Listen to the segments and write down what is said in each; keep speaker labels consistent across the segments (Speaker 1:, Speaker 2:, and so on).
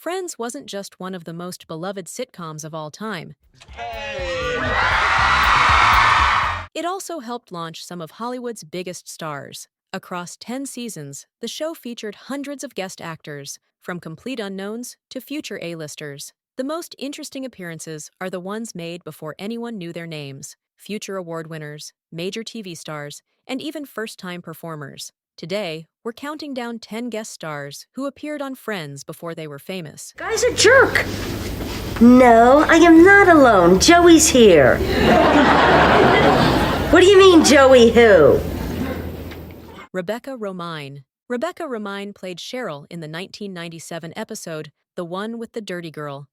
Speaker 1: Friends wasn't just one of the most beloved sitcoms of all time. It also helped launch some of Hollywood's biggest stars. Across 10 seasons, the show featured hundreds of guest actors, from complete unknowns to future A-listers. The most interesting appearances are the ones made before anyone knew their names: future award winners, major TV stars, and even first-time performers. Today, we're counting down 10 guest stars who appeared on Friends before they were famous.
Speaker 2: Guy's a jerk. No, I am not alone. Joey's here. What do you mean, Joey who?
Speaker 1: Rebecca Romijn. Rebecca Romijn played Cheryl in the 1997 episode The One with the Dirty Girl.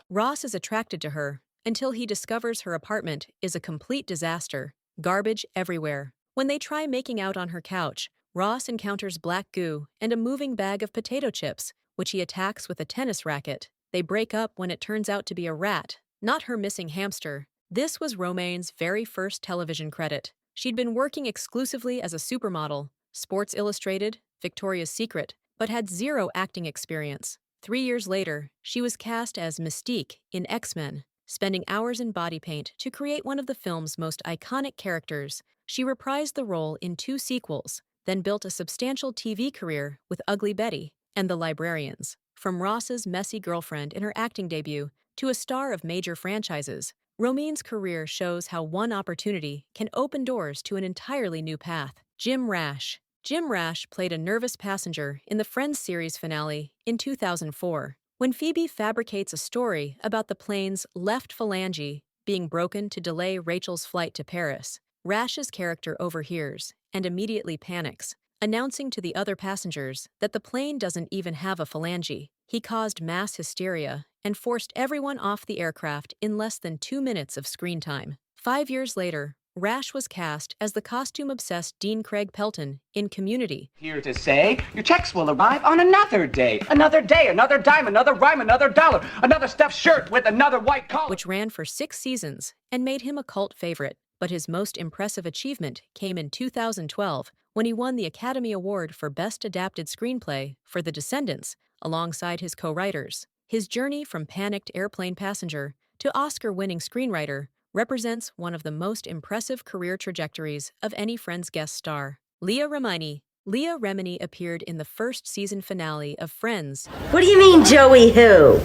Speaker 1: Ross is attracted to her until he discovers her apartment is a complete disaster, garbage everywhere. When they try making out on her couch, Ross encounters black goo and a moving bag of potato chips, which he attacks with a tennis racket. They break up when it turns out to be a rat, not her missing hamster. This was Romijn's very first television credit. She'd been working exclusively as a supermodel, Sports Illustrated, Victoria's Secret, but had zero acting experience. 3 years later, she was cast as Mystique in X-Men, spending hours in body paint to create one of the film's most iconic characters. She reprised the role in 2 sequels, then built a substantial TV career with Ugly Betty and The Librarians. From Ross's messy girlfriend in her acting debut to a star of major franchises, Romijn's career shows how one opportunity can open doors to an entirely new path. Jim Rash. Jim Rash played a nervous passenger in the Friends series finale in 2004. When Phoebe fabricates a story about the plane's left phalange being broken to delay Rachel's flight to Paris, Rash's character overhears and immediately panics, announcing to the other passengers that the plane doesn't even have a phalange. He caused mass hysteria and forced everyone off the aircraft in less than 2 minutes of screen time. 5 years later, Rash was cast as the costume-obsessed Dean Craig Pelton in Community.
Speaker 3: Here to say, your checks will arrive on another day. Another day, another dime, another rhyme, another dollar, another stuffed shirt with another white collar.
Speaker 1: Which ran for 6 seasons and made him a cult favorite. But his most impressive achievement came in 2012 when he won the Academy Award for Best Adapted Screenplay for The Descendants alongside his co-writers. His journey from panicked airplane passenger to Oscar-winning screenwriter represents one of the most impressive career trajectories of any Friends guest star. Leah Remini. Leah Remini appeared in the first season finale of Friends.
Speaker 2: What do you mean, Joey who?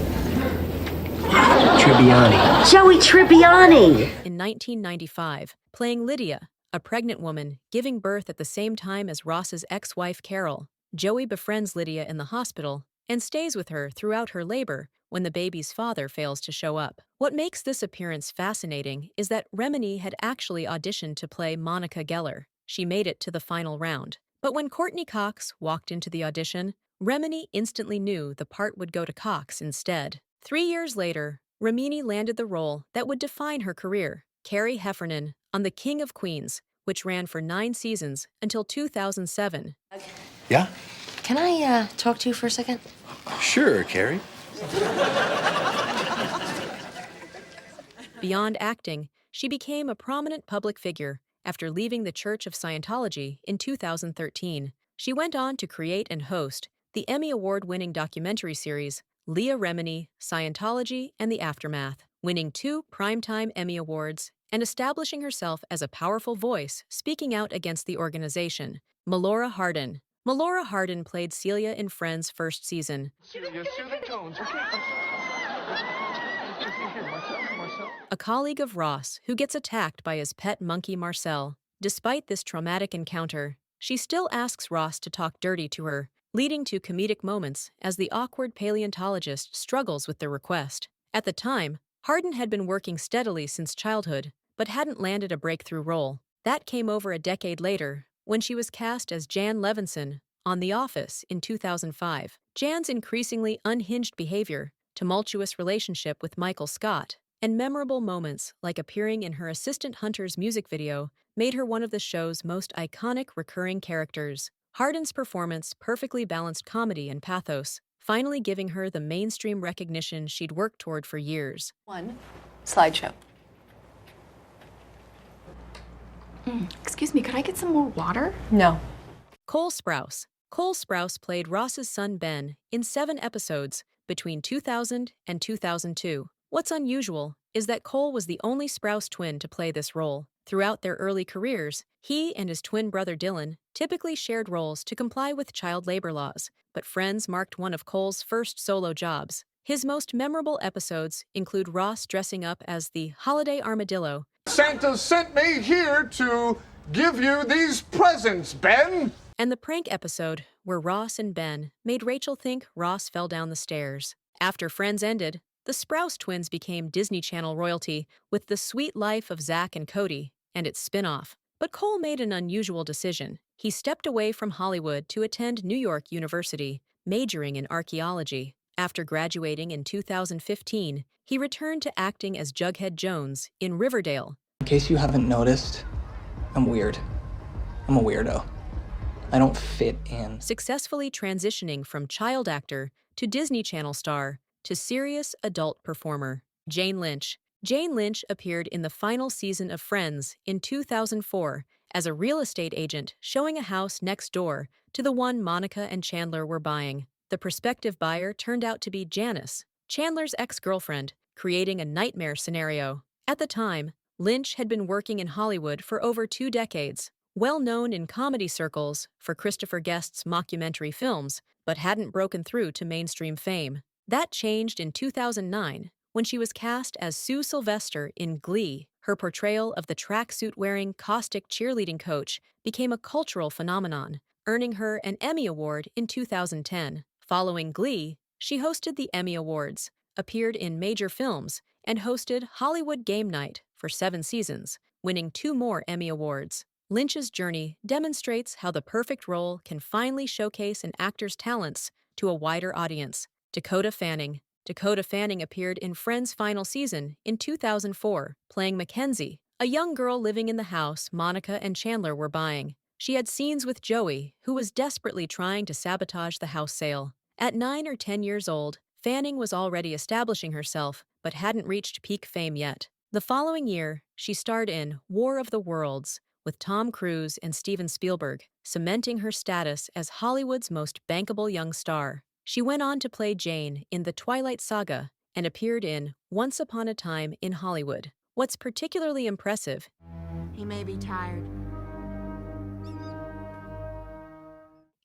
Speaker 3: Tribbiani.
Speaker 2: Joey Tribbiani.
Speaker 1: In 1995, playing Lydia, a pregnant woman giving birth at the same time as Ross's ex-wife Carol. Joey befriends Lydia in the hospital and stays with her throughout her labor when the baby's father fails to show up. What makes this appearance fascinating is that Remini had actually auditioned to play Monica Geller. She made it to the final round. But when Courtney Cox walked into the audition, Remini instantly knew the part would go to Cox instead. 3 years later, Remini landed the role that would define her career, Carrie Heffernan, on The King of Queens, which ran for 9 seasons until 2007.
Speaker 4: Yeah?
Speaker 5: Can I talk to you for a second?
Speaker 4: Sure, Carrie.
Speaker 1: Beyond acting, she became a prominent public figure after leaving the Church of Scientology in 2013. She went on to create and host the Emmy Award-winning documentary series Leah Remini, Scientology and the Aftermath, winning 2 Primetime Emmy Awards and establishing herself as a powerful voice speaking out against the organization. Melora Hardin. Melora Hardin played Celia in Friends' first season.
Speaker 6: Celia, soothing tones, okay?
Speaker 1: A colleague of Ross who gets attacked by his pet monkey Marcel. Despite this traumatic encounter, she still asks Ross to talk dirty to her, leading to comedic moments as the awkward paleontologist struggles with the request. At the time, Hardin had been working steadily since childhood, but hadn't landed a breakthrough role. That came over a decade later, when she was cast as Jan Levinson on The Office in 2005. Jan's increasingly unhinged behavior, tumultuous relationship with Michael Scott, and memorable moments like appearing in her assistant Hunter's music video made her one of the show's most iconic recurring characters. Hardin's performance perfectly balanced comedy and pathos, finally giving her the mainstream recognition she'd worked toward for years.
Speaker 5: One slideshow.
Speaker 7: Excuse me, could I get some more water?
Speaker 5: No.
Speaker 1: Cole Sprouse. Cole Sprouse played Ross's son Ben in 7 episodes between 2000 and 2002. What's unusual is that Cole was the only Sprouse twin to play this role. Throughout their early careers, he and his twin brother Dylan typically shared roles to comply with child labor laws, but Friends marked one of Cole's first solo jobs. His most memorable episodes include Ross dressing up as the holiday armadillo
Speaker 6: Santa sent me here to give you these presents, Ben.
Speaker 1: and the prank episode where Ross and Ben made Rachel think Ross fell down the stairs. After Friends ended, the Sprouse twins became Disney Channel royalty with The Sweet Life of Zach and Cody and its spin-off. But Cole made an unusual decision. He stepped away from Hollywood to attend New York University, majoring in archaeology. After graduating in 2015, he returned to acting as Jughead Jones in Riverdale.
Speaker 8: In case you haven't noticed, I'm weird. I'm a weirdo. I don't fit in.
Speaker 1: Successfully transitioning from child actor to Disney Channel star to serious adult performer. Jane Lynch. Jane Lynch appeared in the final season of Friends in 2004 as a real estate agent showing a house next door to the one Monica and Chandler were buying. The prospective buyer turned out to be Janice, Chandler's ex-girlfriend, creating a nightmare scenario. At the time, Lynch had been working in Hollywood for over 2 decades, well known in comedy circles for Christopher Guest's mockumentary films, but hadn't broken through to mainstream fame. That changed in 2009 when she was cast as Sue Sylvester in Glee. Her portrayal of the tracksuit-wearing, caustic cheerleading coach became a cultural phenomenon, earning her an Emmy Award in 2010. Following Glee, she hosted the Emmy Awards, appeared in major films, and hosted Hollywood Game Night for 7 seasons, winning 2 more Emmy Awards. Lynch's journey demonstrates how the perfect role can finally showcase an actor's talents to a wider audience. Dakota Fanning. Dakota Fanning appeared in Friends' final season in 2004, playing Mackenzie, a young girl living in the house Monica and Chandler were buying. She had scenes with Joey, who was desperately trying to sabotage the house sale. At 9 or 10 years old, Fanning was already establishing herself, but hadn't reached peak fame yet. The following year, she starred in War of the Worlds with Tom Cruise and Steven Spielberg, cementing her status as Hollywood's most bankable young star. She went on to play Jane in The Twilight Saga and appeared in Once Upon a Time in Hollywood. What's particularly impressive
Speaker 5: He may be tired.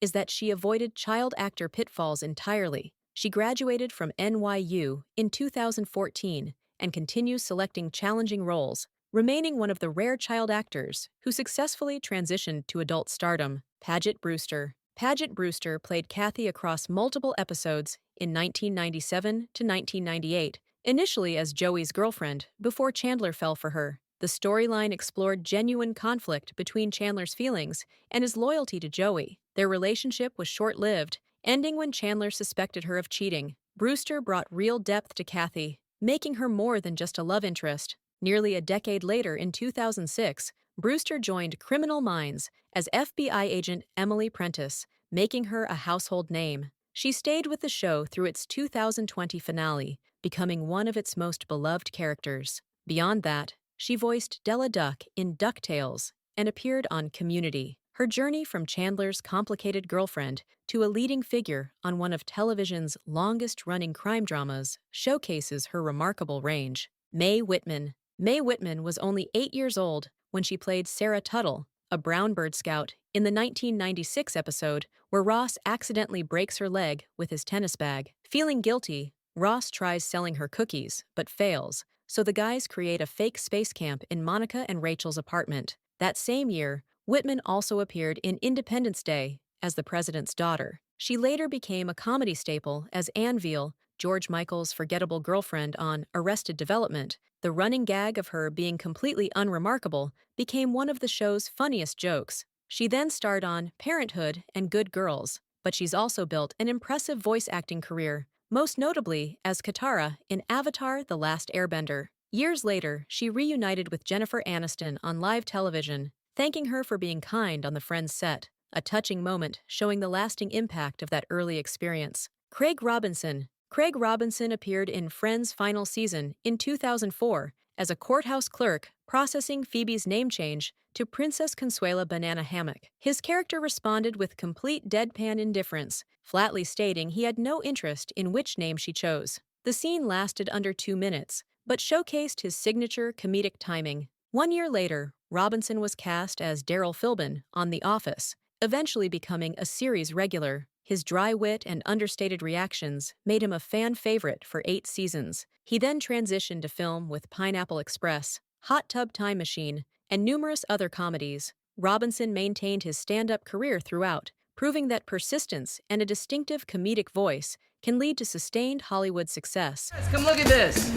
Speaker 1: is that she avoided child actor pitfalls entirely. She graduated from NYU in 2014 and continues selecting challenging roles, remaining one of the rare child actors who successfully transitioned to adult stardom. Paget Brewster. Paget Brewster played Kathy across multiple episodes in 1997 to 1998, initially as Joey's girlfriend before Chandler fell for her. The storyline explored genuine conflict between Chandler's feelings and his loyalty to Joey. Their relationship was short-lived, ending when Chandler suspected her of cheating. Brewster brought real depth to Kathy, making her more than just a love interest. Nearly a decade later, in 2006, Brewster joined Criminal Minds as FBI agent Emily Prentice, making her a household name. She stayed with the show through its 2020 finale, becoming one of its most beloved characters. Beyond that, she voiced Della Duck in DuckTales and appeared on Community. Her journey from Chandler's complicated girlfriend to a leading figure on one of television's longest-running crime dramas showcases her remarkable range. Mae Whitman. Mae Whitman was only 8 years old when she played Sarah Tuttle, a brown bird scout, in the 1996 episode where Ross accidentally breaks her leg with his tennis bag. Feeling guilty, Ross tries selling her cookies, but fails, so the guys create a fake space camp in Monica and Rachel's apartment. That same year, Whitman also appeared in Independence Day as the president's daughter. She later became a comedy staple as Ann Veal, George Michael's forgettable girlfriend on Arrested Development. The running gag of her being completely unremarkable became one of the show's funniest jokes. She then starred on Parenthood and Good Girls, but she's also built an impressive voice acting career, most notably as Katara in Avatar: The Last Airbender. Years later, she reunited with Jennifer Aniston on live television, thanking her for being kind on the Friends set, a touching moment showing the lasting impact of that early experience. Craig Robinson. Craig Robinson appeared in Friends' final season in 2004 as a courthouse clerk processing Phoebe's name change to Princess Consuela Banana Hammock. His character responded with complete deadpan indifference, flatly stating he had no interest in which name she chose. The scene lasted under 2 minutes, but showcased his signature comedic timing. 1 year later, Robinson was cast as Daryl Philbin on The Office, eventually becoming a series regular. His dry wit and understated reactions made him a fan favorite for 8 seasons. He then transitioned to film with Pineapple Express, Hot Tub Time Machine, and numerous other comedies. Robinson maintained his stand-up career throughout, proving that persistence and a distinctive comedic voice can lead to sustained Hollywood success.
Speaker 9: Guys, come look at this.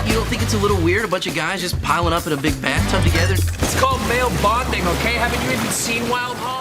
Speaker 9: You don't think it's a little weird, a bunch of guys just piling up in a big bathtub together?
Speaker 3: It's called male bonding, okay? Haven't you even seen Wild Hog?